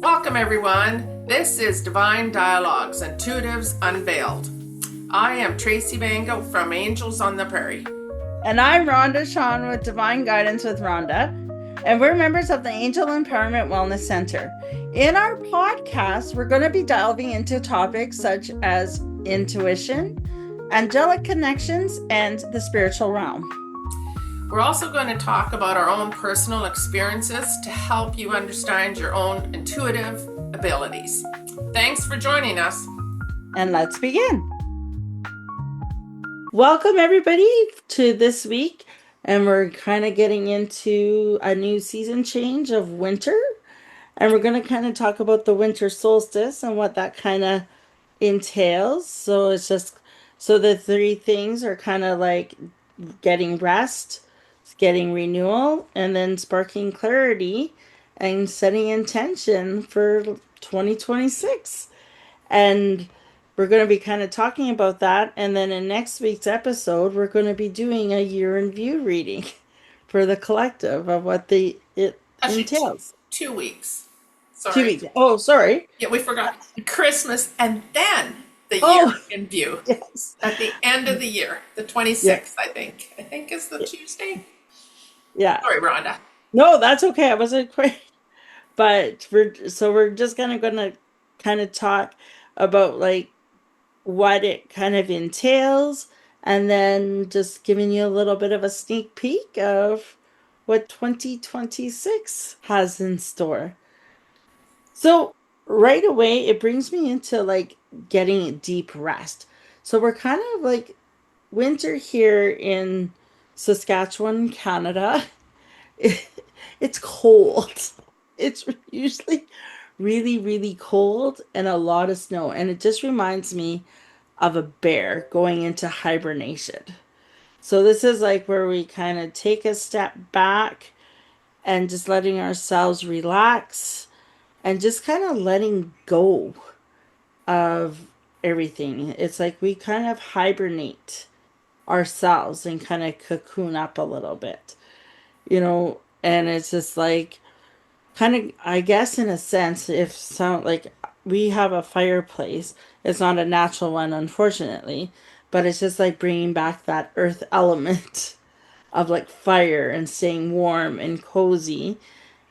Welcome, everyone. This is Divine Dialogues, Intuitives Unveiled. I am Tracey Mango from Angels on the Prairie. And I'm Rhonda Sean with Divine Guidance with Rhonda, and we're members of the Angel Empowerment Wellness Center. In our podcast, we're going to be delving into topics such as intuition, angelic connections, and the spiritual realm. We're also going to talk about our own personal experiences to help you understand your own intuitive abilities. Thanks for joining us. And let's begin. Welcome, everybody, to this week. And we're kind of getting into a new season change of winter. And we're going to kind of talk about the winter solstice and what that kind of entails. So the three things are kind of like getting rest, getting renewal, and then sparking clarity and setting intention for 2026. And we're going to be kind of talking about that. And then in next week's episode, we're going to be doing a year in view reading for the collective of what it Actually, entails. 2 weeks. 2 weeks. Oh, sorry. Yeah, we forgot Christmas and then the year in view. Yes. At the end of the year, the 26th, yeah. I think is the Tuesday. Yeah. Sorry, Rhonda. No, that's okay. I wasn't quite. But we're just going to talk about like what it kind of entails, and then just giving you a little bit of a sneak peek of what 2026 has in store. So right away, it brings me into like getting deep rest. So we're kind of like winter here in Saskatchewan, Canada. It's cold. It's usually really, really cold and a lot of snow. And it just reminds me of a bear going into hibernation. So this is like where we kind of take a step back and just letting ourselves relax and just kind of letting go of everything. It's like we kind of hibernate ourselves and kind of cocoon up a little bit, and it's just like kind of, I guess, in a sense, if some like we have a fireplace, it's not a natural one, unfortunately, but it's just like bringing back that earth element of like fire and staying warm and cozy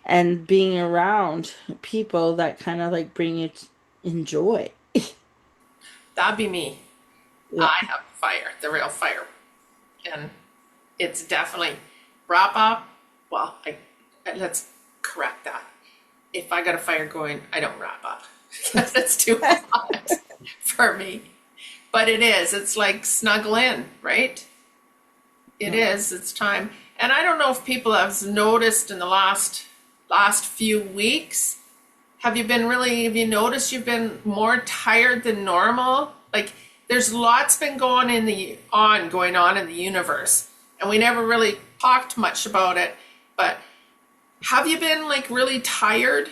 and being around people that kind of like bring you enjoy. That'd be me. Yeah. I have fire, the real fire. And it's definitely wrap up. Well, let's correct that. If I got a fire going, I don't wrap up because it's too hot for me. But it is. It's like snuggle in, right? It is. It's time. And I don't know if people have noticed in the last few weeks. Have you noticed you've been more tired than normal? Like there's lots been going on in the universe. And we never really talked much about it. But have you been like really tired?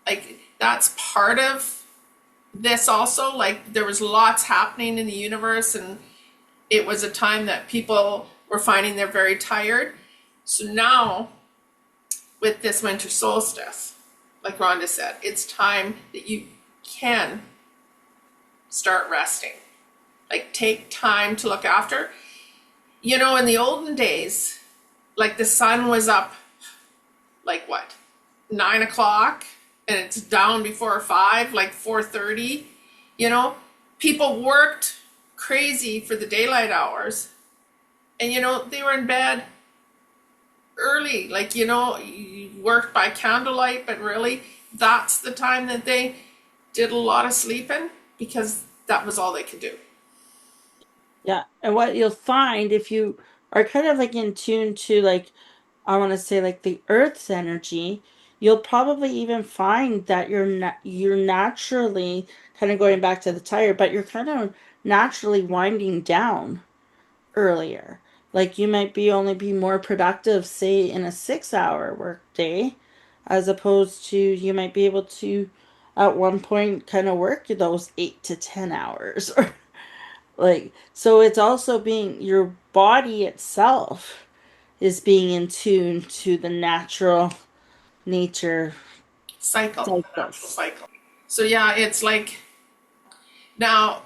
Like that's part of this also. Like there was lots happening in the universe and it was a time that people were finding they're very tired. So now with this winter solstice, like Rhonda said, it's time that you can start resting. Like take time to look after. In the olden days, like the sun was up like 9 o'clock and it's down before 5, like 4:30. People worked crazy for the daylight hours and they were in bed early, like you worked by candlelight, but really that's the time that they did a lot of sleeping because that was all they could do. Yeah. And what you'll find if you are kind of like in tune to like, I want to say like the earth's energy, you'll probably even find that you're naturally kind of going back to the tire, but you're kind of naturally winding down earlier. Like you might be more productive, say, in a 6 hour work day, as opposed to you might be able to at one point kind of work those 8 to 10 hours or like, so it's also being your body itself is being in tune to the natural nature the natural Solstice. cycle. So yeah, it's like now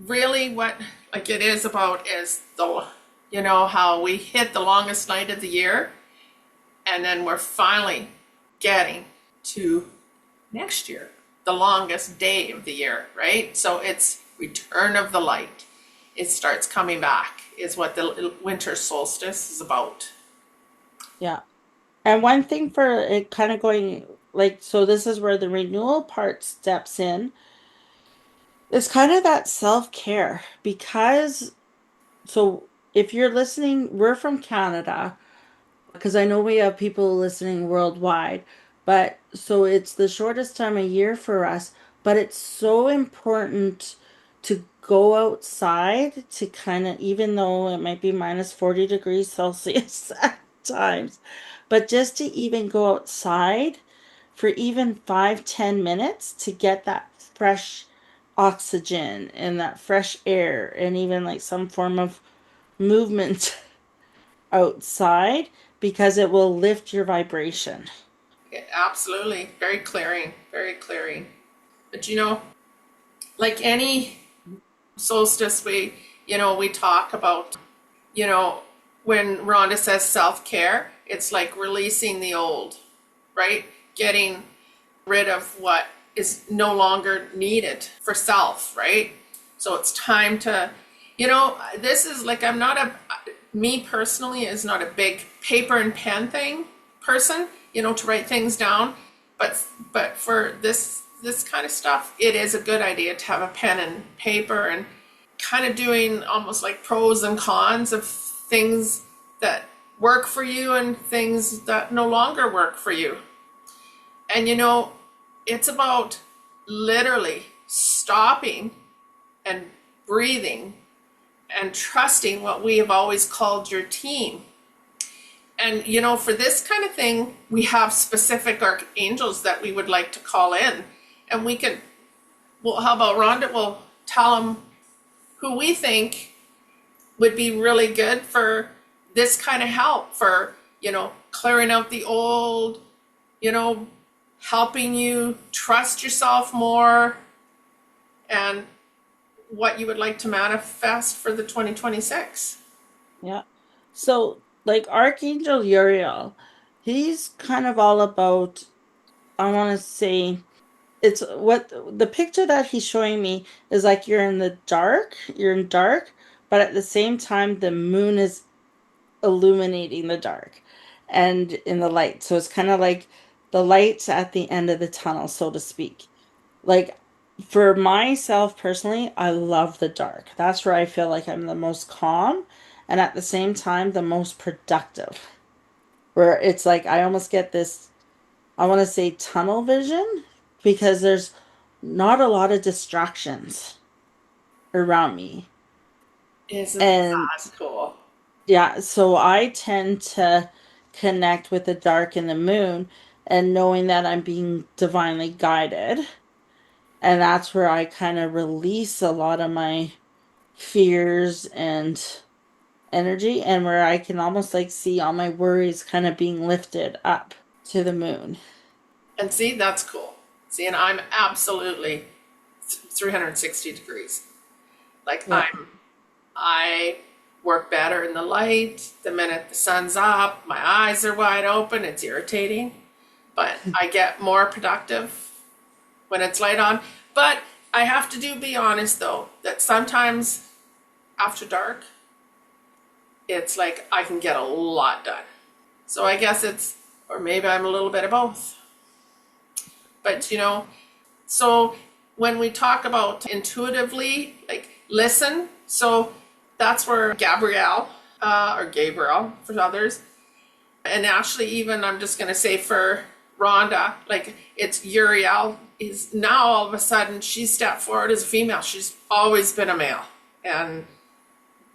really what like it is about is the how we hit the longest night of the year and then we're finally getting to next year, the longest day of the year, right? So it's return of the light. It starts coming back is what the winter solstice is about. Yeah. And one thing for it kind of going like, so this is where the renewal part steps in. It's kind of that self-care because, so if you're listening, we're from Canada because I know we have people listening worldwide, but so it's the shortest time of year for us, but it's so important to go outside to kind of, even though it might be minus 40 degrees Celsius at times, but just to even go outside for even 5, 10 minutes to get that fresh oxygen and that fresh air and even like some form of movement outside because it will lift your vibration. Yeah, absolutely. Very clearing, very clearing. But like any solstice, we talk about, you know, when Rhonda says self-care, it's like releasing the old, right? Getting rid of what is no longer needed for self, right? So it's time to, this is like, me personally is not a big paper and pen thing person, to write things down. But for this kind of stuff, it is a good idea to have a pen and paper and kind of doing almost like pros and cons of things that work for you and things that no longer work for you. And it's about literally stopping and breathing and trusting what we have always called your team. And for this kind of thing, we have specific archangels that we would like to call in. And we can, well, how about Rhonda? We'll tell them who we think would be really good for this kind of help for, clearing out the old, you know, helping you trust yourself more and what you would like to manifest for the 2026. Yeah. So, like Archangel Uriel, he's kind of all about, I want to say, it's what the picture that he's showing me is like you're in dark, but at the same time, the moon is illuminating the dark and in the light. So it's kind of like the lights at the end of the tunnel, so to speak. Like for myself personally, I love the dark. That's where I feel like I'm the most calm and at the same time the most productive. Where it's like I almost get this, I want to say tunnel vision because there's not a lot of distractions around me. Isn't And that cool? yeah, so I tend to connect with the dark and the moon and knowing that I'm being divinely guided. And that's where I kind of release a lot of my fears and energy, and where I can almost like see all my worries kind of being lifted up to the moon. And see, that's cool. See, and I'm absolutely 360 degrees. Like Yeah. I work better in the light. The minute the sun's up, my eyes are wide open. It's irritating, but I get more productive when it's light on. But I have to be honest though, that sometimes after dark, it's like I can get a lot done. So I guess or maybe I'm a little bit of both. But so when we talk about intuitively, like listen, so that's where Gabrielle, or Gabriel for others, and actually even I'm just going to say for Rhonda, like it's Uriel is now all of a sudden she stepped forward as a female. She's always been a male. And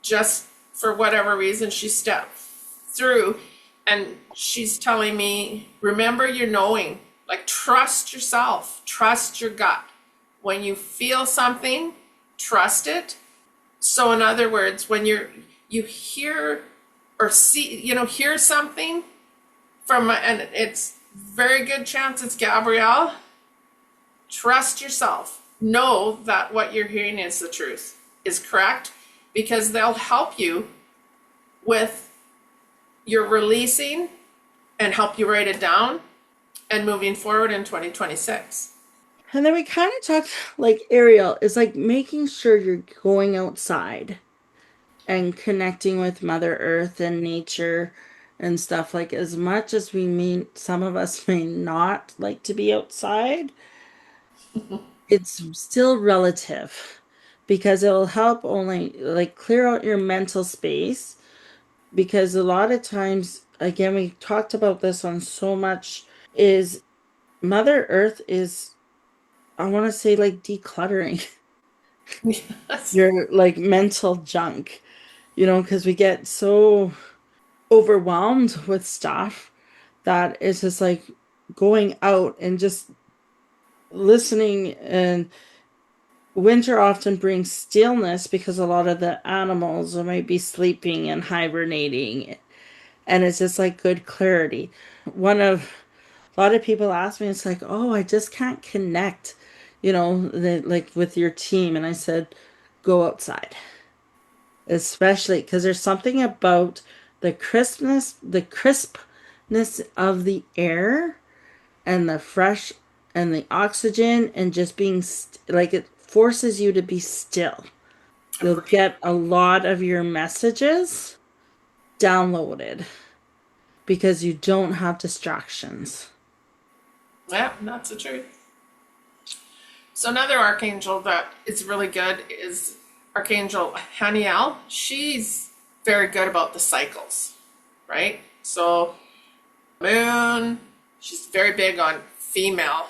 just for whatever reason, she stepped through and she's telling me, remember your knowing, like trust yourself, trust your gut. When you feel something, trust it. So in other words, when you hear or see, hear something and it's very good chance it's Gabrielle. Trust yourself. Know that what you're hearing is the truth, is correct, because they'll help you with your releasing and help you write it down and moving forward in 2026. And then we kind of talked like Ariel is like making sure you're going outside and connecting with Mother Earth and nature and stuff. Like, as much as we mean, some of us may not like to be outside, it's still relative because it'll help only like clear out your mental space. Because a lot of times, again, we talked about this on so much, is Mother Earth is, I want to say, like decluttering Yes. your like mental junk, because we get so overwhelmed with stuff that it's just like going out and just listening. And winter often brings stillness because a lot of the animals might be sleeping and hibernating, and it's just like good clarity. One of a lot of people ask me, it's like, oh, I just can't connect, like with your team. And I said, go outside, especially because there's something about the crispness of the air and the fresh and the oxygen and just being like it forces you to be still. You'll Agree. get a lot of your messages downloaded because you don't have distractions. Yeah, that's the truth. So another archangel that is really good is Archangel Haniel. She's very good about the cycles, right? So moon, she's very big on female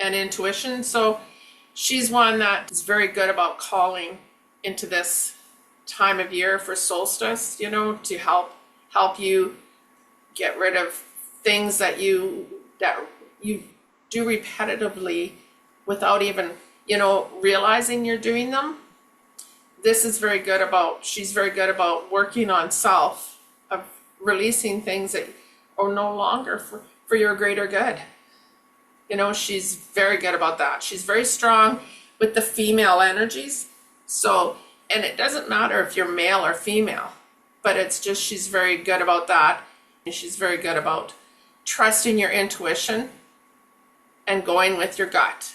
and intuition. So she's one that is very good about calling into this time of year for solstice, to help you get rid of things that you do repetitively without even, realizing you're doing them. She's very good about working on self, of releasing things that are no longer for your greater good. She's very good about that. She's very strong with the female energies. So, and it doesn't matter if you're male or female, but it's just she's very good about that. And she's very good about trusting your intuition and going with your gut.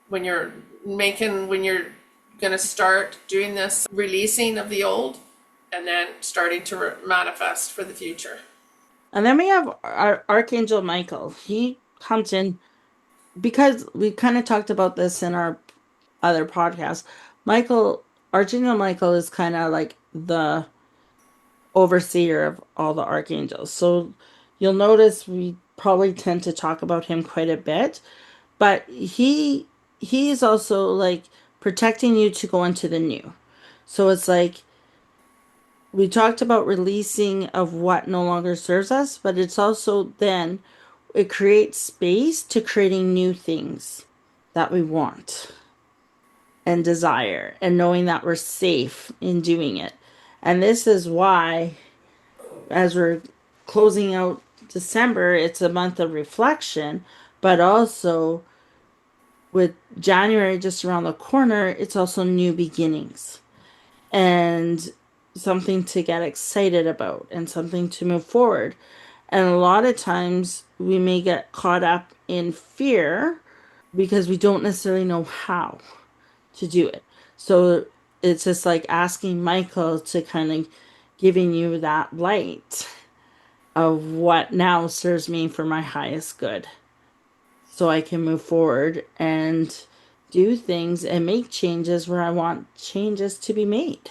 When you're going to start doing this releasing of the old and then starting to manifest for the future. And then we have our Archangel Michael. He comes in because we kind of talked about this in our other podcast. Archangel Michael is kind of like the overseer of all the archangels. So you'll notice we probably tend to talk about him quite a bit, but he's also like protecting you to go into the new. So it's like we talked about releasing of what no longer serves us, but it's also then it creates space to creating new things that we want and desire, and knowing that we're safe in doing it. And this is why, as we're closing out December, it's a month of reflection, but also with January just around the corner, it's also new beginnings and something to get excited about and something to move forward. And a lot of times we may get caught up in fear because we don't necessarily know how to do it. So it's just like asking Michael to kind of giving you that light of what now serves me for my highest good. So I can move forward and do things and make changes where I want changes to be made.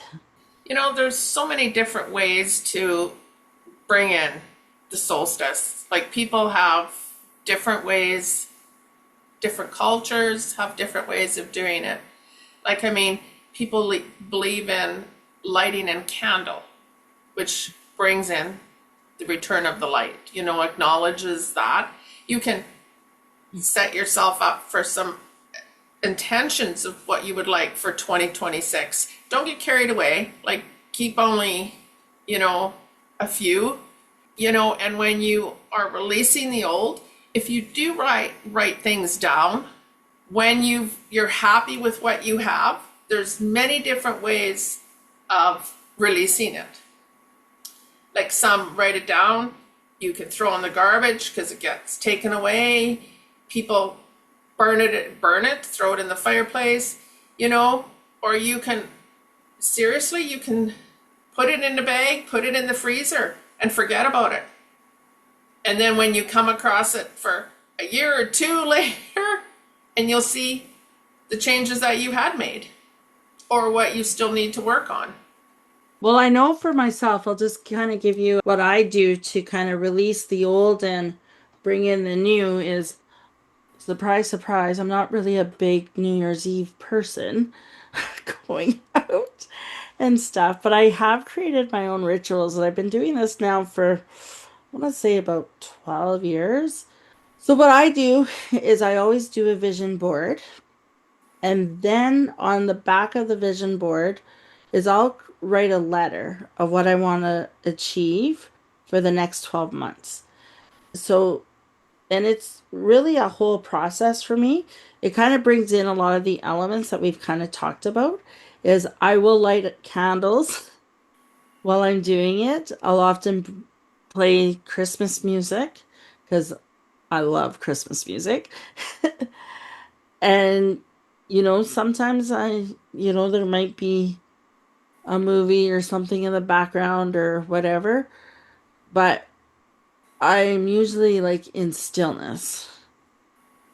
There's so many different ways to bring in the solstice. Like people have different ways, different cultures have different ways of doing it. Like, people believe in lighting a candle, which brings in the return of the light, acknowledges that. You can set yourself up for some intentions of what you would like for 2026. Don't get carried away. Like, keep only, a few. and when you are releasing the old, if you do write things down, when you're happy with what you have, there's many different ways of releasing it. Like some write it down, you can throw in the garbage because it gets taken away. People burn it, throw it in the fireplace, or you can put it in a bag, put it in the freezer and forget about it. And then when you come across it for a year or two later, and you'll see the changes that you had made or what you still need to work on. Well, I know for myself, I'll just kind of give you what I do to kind of release the old and bring in the new is surprise, surprise. I'm not really a big New Year's Eve person going out and stuff, but I have created my own rituals and I've been doing this now for, I want to say about 12 years. So what I do is I always do a vision board. And then on the back of the vision board is I'll write a letter of what I want to achieve for the next 12 months. So, and it's really a whole process for me. It kind of brings in a lot of the elements that we've kind of talked about is I will light candles while I'm doing it. I'll often play Christmas music because I love Christmas music. And, sometimes there might be a movie or something in the background or whatever, but I'm usually like in stillness.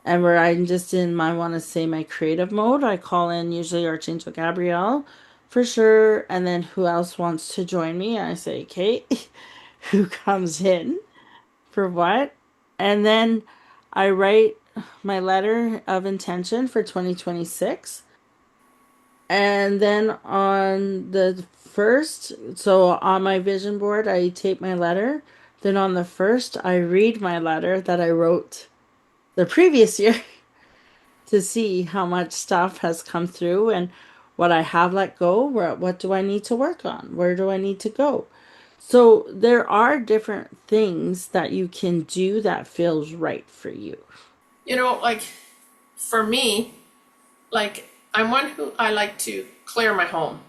And where I'm just in my, want to say, my creative mode, I call in usually Archangel Gabrielle for sure. And then who else wants to join me? I say, Kate, who comes in for what? And then I write my letter of intention for 2026. And then on the first, so on my vision board, I tape my letter. Then on the first, I read my letter that I wrote the previous year to see how much stuff has come through and what I have let go. What do I need to work on? Where do I need to go? So there are different things that you can do that feels right for you. Like for me, like I'm one who I like to clear my home.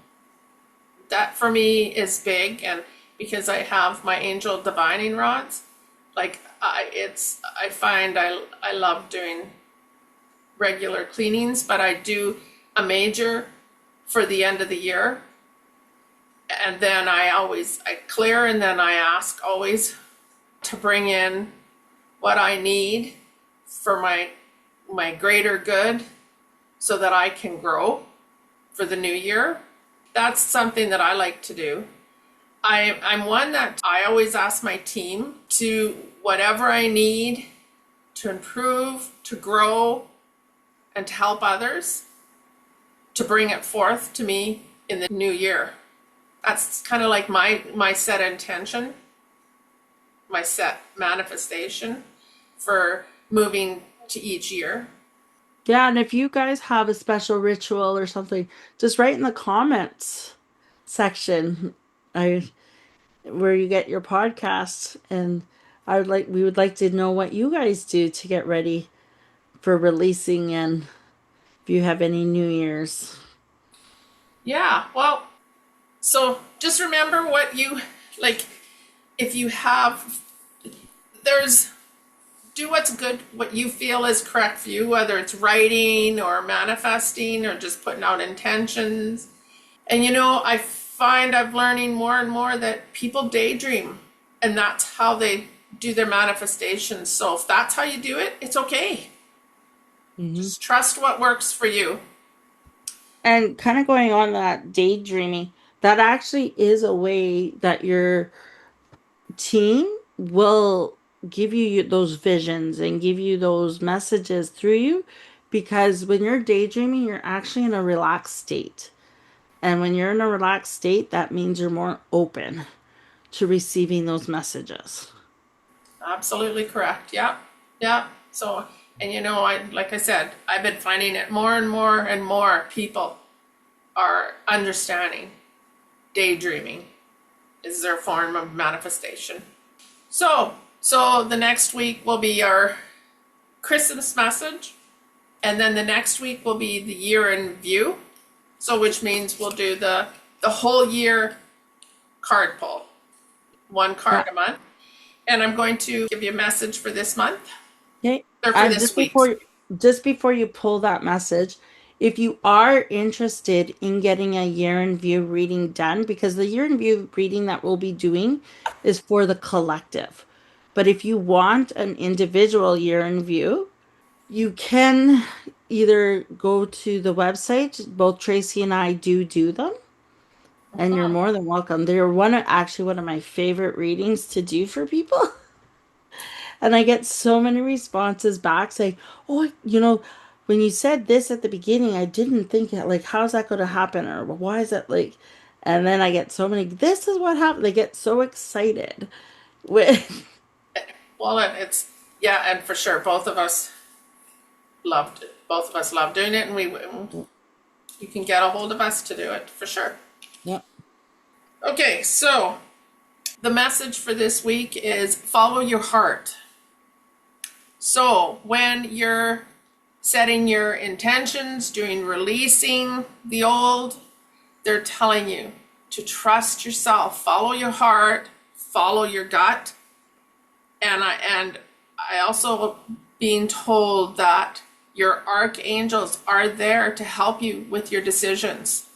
That for me is big, and because I have my angel divining rods, like I find I love doing regular cleanings, but I do a major for the end of the year. And then I clear, and then I ask always to bring in what I need for my greater good so that I can grow for the new year. That's something that I like to do. I'm one that I always ask my team to whatever I need to improve, to grow, and to help others, to bring it forth to me in the new year. That's kind of like my set intention, my set manifestation for moving to each year. Yeah, and if you guys have a special ritual or something, just write in the comments section. I where you get your podcasts, and we would like to know what you guys do to get ready for releasing, and if you have any New Year's. Yeah, well, so just remember what you like. If you have, there's do what's good, what you feel is correct for you, whether it's writing or manifesting or just putting out intentions. And I find I'm learning more and more that people daydream, and that's how they do their manifestations. So if that's how you do it, it's okay. Just trust what works for you. And kind of going on that daydreaming, that actually is a way that your team will give you those visions and give you those messages through you, because when you're daydreaming, you're actually in a relaxed state. And when you're in a relaxed state, that means you're more open to receiving those messages. Absolutely correct. Yeah. Yeah. So, and like I said, I've been finding it more and more and more people are understanding daydreaming is their form of manifestation. So the next week will be our Christmas message, and then the next week will be the year in review. So which means we'll do the whole year card pull, one card Yeah. a month. And I'm going to give you a message for this month, Okay. or for And this week. just before you pull that message, if you are interested in getting a year in view reading done, because the year in view reading that we'll be doing is for the collective. But if you want an individual year in view, you can either go to the website. Both Tracy and I do them, and you're more than welcome. They're actually one of my favorite readings to do for people. And I get so many responses back saying, "Oh, when you said this at the beginning, I didn't think it, like, how's that going to happen? Or why is that like?" And then I get so many, "This is what happened." They get so excited with, Well, it's yeah, and for sure, both of us love doing it, and you can get a hold of us to do it for sure. yeah, Okay, so the message for this week is follow your heart. So when you're setting your intentions, doing releasing the old, they're telling you to trust yourself, follow your heart, follow your gut. And I also being told that your archangels are there to help you with your decisions.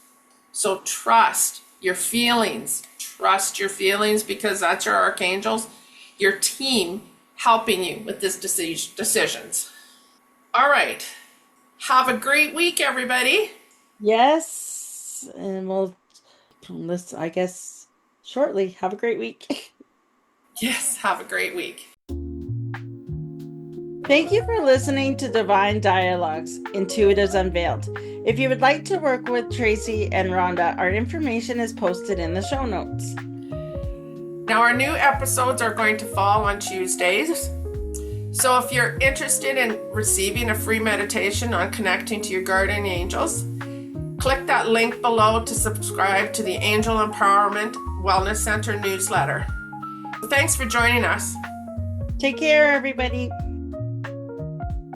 So trust your feelings. Trust your feelings, because that's your archangels, your team helping you with this decisions. All right. Have a great week, everybody. yes, and we'll listen, I guess, shortly. Have a great week. Yes, have a great week. Thank you for listening to Divine Dialogues, Intuitives Unveiled. If you would like to work with Tracy and Rhonda, our information is posted in the show notes. Now, our new episodes are going to fall on Tuesdays. So if you're interested in receiving a free meditation on connecting to your guardian angels, click that link below to subscribe to the Angel Empowerment Wellness Center newsletter. Thanks for joining us. Take care, everybody.